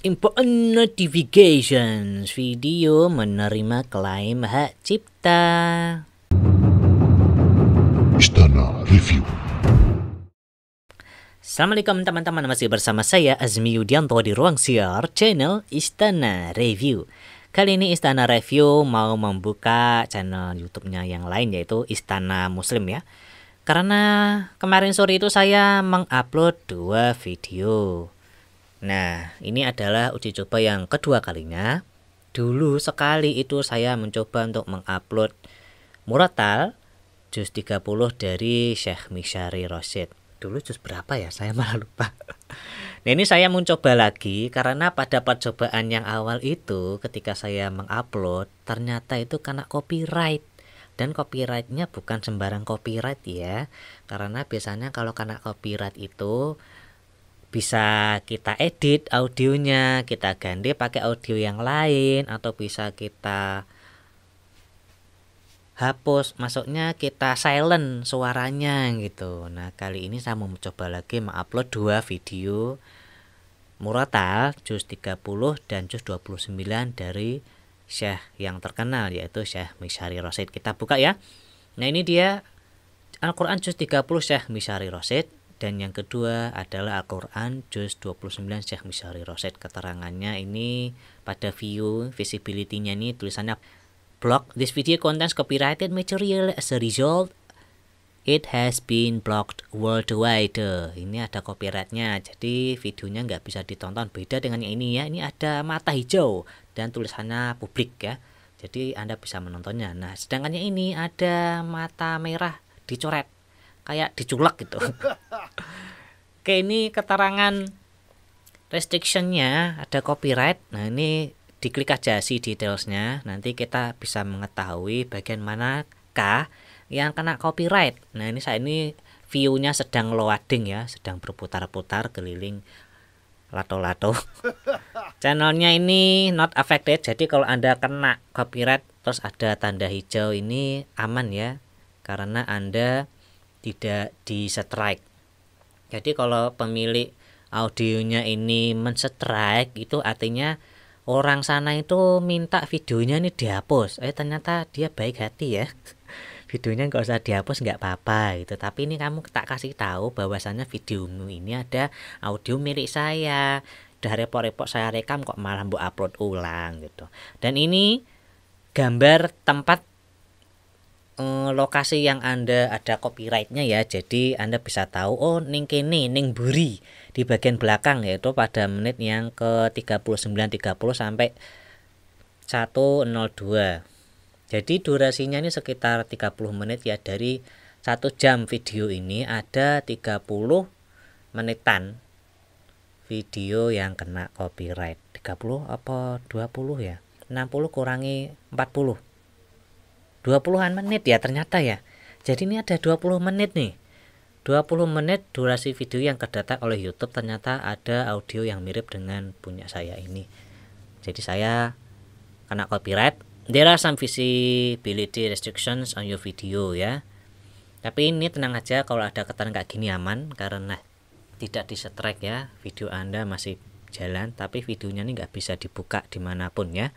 Important notifications. Video menerima klaim hak cipta. Istana Review. Assalamualaikum teman-teman, masih bersama saya Azmi Yudianto di ruang siar channel Istana Review. Kali ini Istana Review mau membuka channel YouTube-nya yang lain, yaitu Istana Muslim ya. Karena kemarin sore itu saya mengupload 2 video. Nah, ini adalah uji coba yang kedua kalinya. Dulu sekali itu saya mencoba untuk mengupload Murattal juz 30 dari Syekh Misyari Rasyid. Dulu juz berapa ya? Saya malah lupa. Nah, ini saya mencoba lagi karena pada percobaan yang awal itu ketika saya mengupload ternyata itu kena copyright. Dan copyrightnya bukan sembarang copyright ya. Karena biasanya kalau kena copyright itu bisa kita edit audionya, kita ganti pakai audio yang lain, atau bisa kita hapus, maksudnya kita silent suaranya gitu. Nah, kali ini saya mau mencoba lagi mengupload 2 video Murattal juz 30 dan juz 29 dari Syekh yang terkenal, yaitu Syekh Misyari Rasyid. Kita buka ya. Nah, ini dia Al-Quran juz 30 Syekh Misyari Rasyid. Dan yang kedua adalah Al-Quran juz 29 Syekh Misyari Rasyid. Keterangannya ini pada view, visibility-nya ini tulisannya block. This video contains copyrighted material. As a result, it has been blocked worldwide. Ini ada copyright-nya. Jadi videonya nggak bisa ditonton. Beda dengan yang ini ya. Ini ada mata hijau dan tulisannya publik ya. Jadi Anda bisa menontonnya. Nah, sedangkan yang ini ada mata merah dicoret. Kayak diculek gitu. Oke, ini keterangan restriction-nya ada copyright. Nah, ini diklik aja sih detailsnya. Nanti kita bisa mengetahui bagian manakah yang kena copyright. Nah, ini saya ini view-nya sedang loading ya, sedang berputar-putar keliling lato-lato. Channelnya ini not affected. Jadi kalau Anda kena copyright terus ada tanda hijau ini aman ya. Karena Anda tidak di strike. Jadi kalau pemilik audionya ini men-strike itu artinya orang sana itu minta videonya ini dihapus. Ternyata dia baik hati ya. Videonya nggak usah dihapus, nggak apa-apa gitu. Tapi ini kamu tak kasih tahu bahwasannya videomu ini ada audio milik saya. Udah repot-repot saya rekam kok malah mau upload ulang gitu. Dan ini gambar tempat lokasi yang Anda ada copyrightnya ya. Jadi Anda bisa tahu oh ning kene ning buri di bagian belakang, yaitu pada menit yang ke 39:30 sampai 1:02. Jadi durasinya ini sekitar 30 menit ya. Dari 1 jam video ini ada 30 menitan video yang kena copyright. 30 apa 20 ya? 60 kurangi 40. 20-an menit ya ternyata ya. Jadi ini ada 20 menit nih. 20 menit durasi video yang kedata oleh YouTube. Ternyata ada audio yang mirip dengan punya saya ini. Jadi saya kena copyright. There are some visibility restrictions on your video ya. Tapi ini tenang aja, kalau ada keterangan kayak gini aman. Karena tidak di strike ya. Video Anda masih jalan. Tapi videonya ini nggak bisa dibuka dimanapun ya.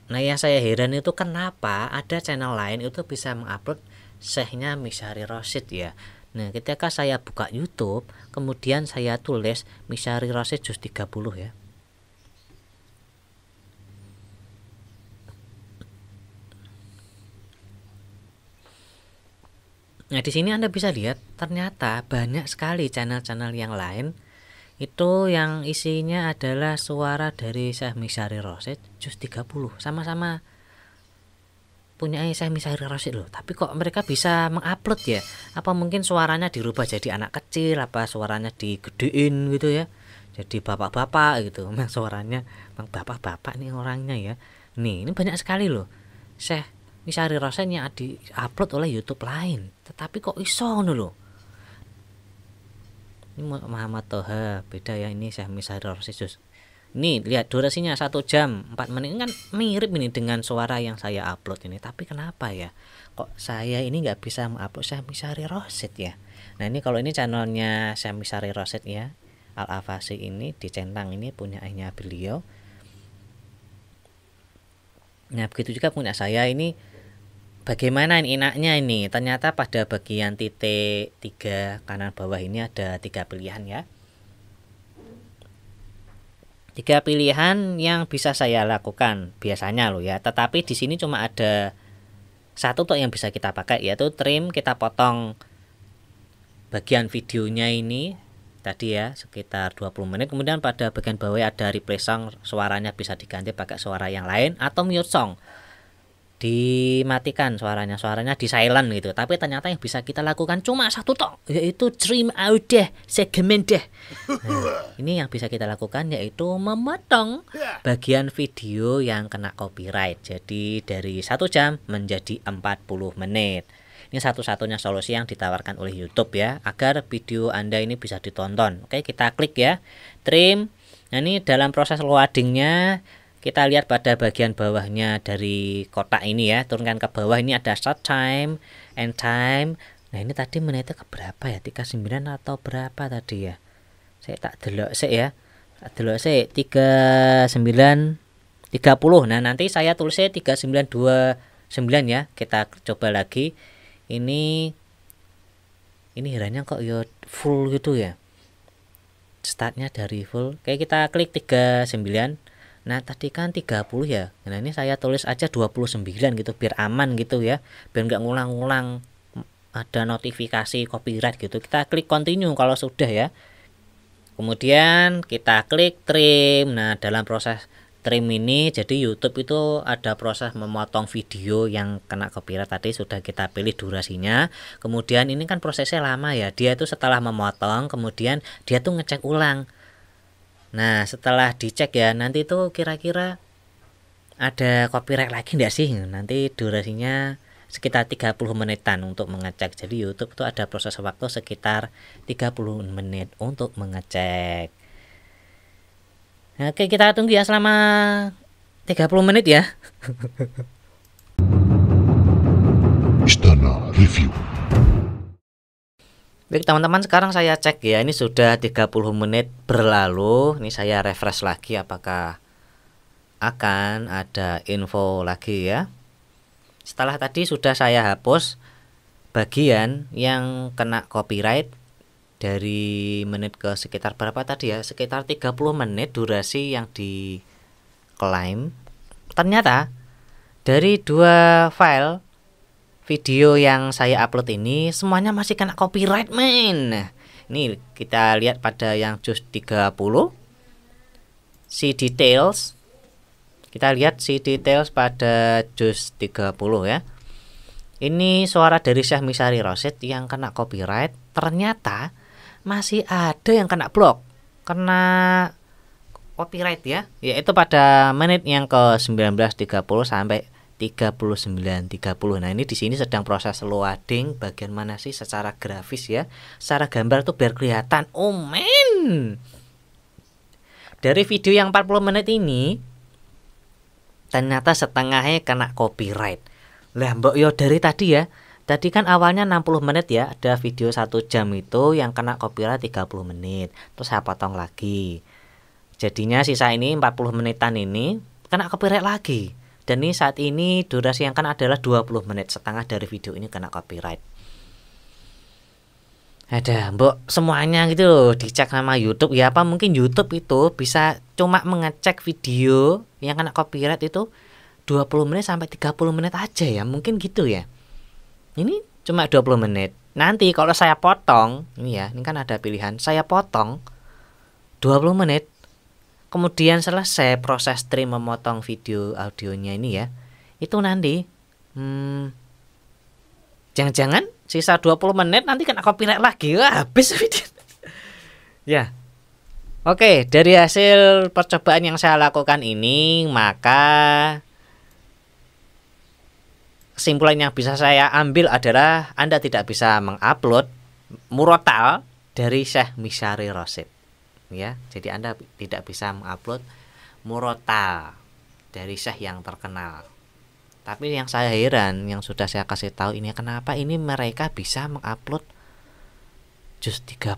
Nah, yang saya heran itu kenapa ada channel lain itu bisa mengupload Syekhnya Misyari Rasyid ya. Nah, ketika saya buka YouTube, kemudian saya tulis Misyari Rasyid juz 30 ya. Nah, di sini Anda bisa lihat ternyata banyak sekali channel-channel yang lain itu yang isinya adalah suara dari Syekh Misyari Rasyid juz 30, sama-sama punya Syekh Misyari Rasyid loh. Tapi kok mereka bisa mengupload ya? Apa mungkin suaranya dirubah jadi anak kecil, apa suaranya digedein gitu ya, jadi bapak-bapak gitu. Memang suaranya memang bapak-bapak nih orangnya ya. Nih, ini banyak sekali loh Syekh Misyari Rasyid yang di-upload oleh YouTube lain. Tetapi kok iso ngono loh. Ini Muhammad Toha, beda ya, ini Syekh Misyari Rasyid. Ini lihat durasinya 1 jam 4 menit. Ini kan mirip ini dengan suara yang saya upload ini. Tapi kenapa ya kok saya ini nggak bisa mengupload Syekh Misyari Rasyid ya? Nah, ini kalau ini channelnya Syekh Misyari Rasyid ya, Al-Afasi ini dicentang ini punyanya beliau. Nah begitu juga punya saya ini. Bagaimana ini enaknya ini? Ternyata pada bagian titik 3 kanan bawah ini ada 3 pilihan ya. 3 pilihan yang bisa saya lakukan biasanya loh ya. Tetapi di sini cuma ada satu tuh yang bisa kita pakai, yaitu trim. Kita potong bagian videonya ini tadi ya sekitar 20 menit. Kemudian pada bagian bawah ada replay song, suaranya bisa diganti pakai suara yang lain atau mute song. Dimatikan suaranya di silent gitu. Tapi ternyata yang bisa kita lakukan cuma satu tok, yaitu trim audio segmen deh. Nah, ini yang bisa kita lakukan yaitu memotong bagian video yang kena copyright. Jadi dari 1 jam menjadi 40 menit. Ini satu-satunya solusi yang ditawarkan oleh YouTube ya, agar video Anda ini bisa ditonton. Oke, kita klik ya, trim. Nah ini dalam proses loadingnya kita lihat pada bagian bawahnya dari kotak ini ya, turunkan ke bawah ini ada start time, end time. Nah ini tadi menitnya ke berapa ya, 39 atau berapa tadi ya, saya tak delok sih ya, tak delok sih 39 30. Nah nanti saya tulisnya 3929 ya. Kita coba lagi. Ini herannya kok ya full gitu ya, startnya dari full. Oke, kita klik 39. Nah tadi kan 30 ya. Nah ini saya tulis aja 29 gitu biar aman gitu ya, biar nggak ngulang-ngulang ada notifikasi copyright gitu. Kita klik continue kalau sudah ya. Kemudian kita klik trim. Nah dalam proses trim ini jadi YouTube itu ada proses memotong video yang kena copyright. Tadi sudah kita pilih durasinya. Kemudian ini kan prosesnya lama ya, dia itu setelah memotong kemudian dia tuh ngecek ulang. Nah setelah dicek ya, nanti tuh kira-kira ada copyright lagi enggak sih. Nanti durasinya sekitar 30 menitan untuk mengecek. Jadi YouTube itu ada proses waktu sekitar 30 menit untuk mengecek. Oke, kita tunggu ya selama 30 menit ya. Istana Review. Baik teman-teman, sekarang saya cek ya, ini sudah 30 menit berlalu. Ini saya refresh lagi apakah akan ada info lagi ya. Setelah tadi sudah saya hapus bagian yang kena copyright dari menit ke sekitar berapa tadi ya, sekitar 30 menit durasi yang diklaim. Ternyata dari 2 file video yang saya upload ini semuanya masih kena copyright men. Nah, ini kita lihat pada yang juz 30 si details. Kita lihat si details pada juz 30 ya. Ini suara dari Syekh Misyari Rasyid yang kena copyright. Ternyata masih ada yang kena blok, kena copyright ya, yaitu pada menit yang ke 19.30 sampai 39.30. Nah ini di sini sedang proses loading bagian mana sih secara grafis ya, secara gambar tuh biar kelihatan. Oh men, dari video yang 40 menit ini ternyata setengahnya kena copyright. Lah mbok yo dari tadi ya, tadi kan awalnya 60 menit ya, ada video 1 jam itu yang kena copyright 30 menit. Terus saya potong lagi, jadinya sisa ini 40 menitan ini kena copyright lagi. Dan ini saat ini durasi yang kena adalah 20 menit, setengah dari video ini kena copyright. Ada mbok semuanya gitu loh dicek sama YouTube ya. Apa mungkin YouTube itu bisa cuma mengecek video yang kena copyright itu 20 menit sampai 30 menit aja ya, mungkin gitu ya. Ini cuma 20 menit. Nanti kalau saya potong, ini ya, ini kan ada pilihan, saya potong 20 menit. Kemudian selesai proses trim memotong video audionya ini ya, itu nanti jangan-jangan sisa 20 menit nanti kena copyright lagi. Wah, habis video. Ya. Oke, dari hasil percobaan yang saya lakukan ini, maka kesimpulan yang bisa saya ambil adalah Anda tidak bisa mengupload murotal dari Syekh Misyari Rasyid. Ya, jadi Anda tidak bisa mengupload murotal dari Syekh yang terkenal. Tapi yang saya heran, yang sudah saya kasih tahu ini, kenapa ini mereka bisa mengupload juz 30.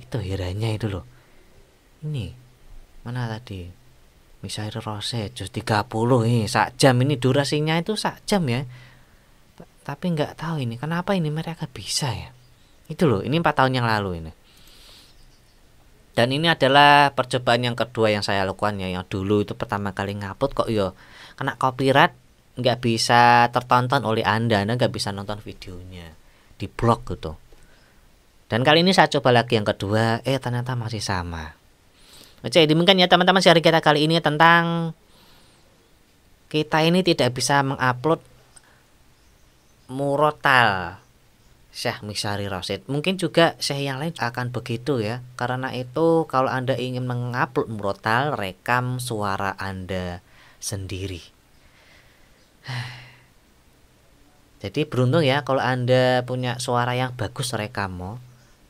Itu herannya itu loh. Ini mana tadi? Misairi Roset jus 30 ini sak jam, ini durasinya itu sak jam ya. Tapi nggak tahu ini kenapa ini mereka bisa ya. Itu loh, ini 4 tahun yang lalu ini. Dan ini adalah percobaan yang kedua yang saya lakukan ya. Yang dulu itu pertama kali ngupload kok yo kena copyright, nggak bisa tertonton oleh Anda nggak bisa nonton videonya, di blok gitu. Dan kali ini saya coba lagi yang kedua, ternyata masih sama. Oke, demikian ya teman-teman sharing kita kali ini tentang kita ini tidak bisa mengupload murotal Syekh Misyari Rasyid. Mungkin juga syekh yang lain akan begitu ya. Karena itu kalau Anda ingin mengupload murotal, rekam suara Anda sendiri. Jadi beruntung ya kalau Anda punya suara yang bagus rekam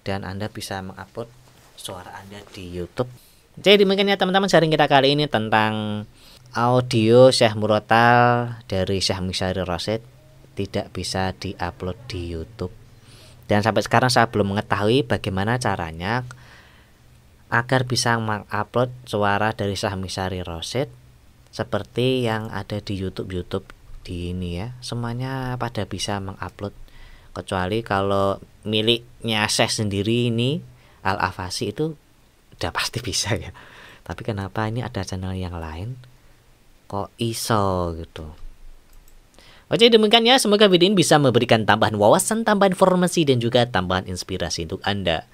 dan Anda bisa mengupload suara Anda di YouTube. Jadi demikian ya teman-teman sharing kita kali ini tentang audio Syekh Murotal dari Syekh Misyari Rasyid tidak bisa diupload di YouTube. Dan sampai sekarang saya belum mengetahui bagaimana caranya agar bisa mengupload suara dari Syekh Misyari Rasyid seperti yang ada di YouTube di ini ya. Semuanya pada bisa mengupload kecuali kalau miliknya Syekh sendiri ini Al-Afasi itu udah pasti bisa ya. Tapi kenapa ini ada channel yang lain kok iso gitu. Oke, demikian ya, semoga video ini bisa memberikan tambahan wawasan, tambahan informasi dan juga tambahan inspirasi untuk Anda.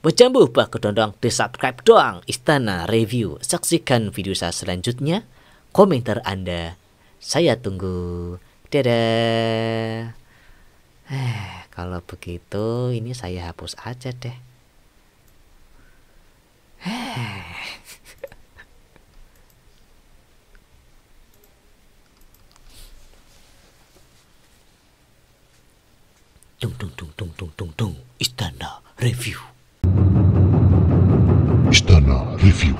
Bejambu bah kedondong, di subscribe doang Istana Review. Saksikan video saya selanjutnya. Komentar Anda saya tunggu. Dadah. Kalau begitu ini saya hapus aja deh. Istana Review. Istana Review.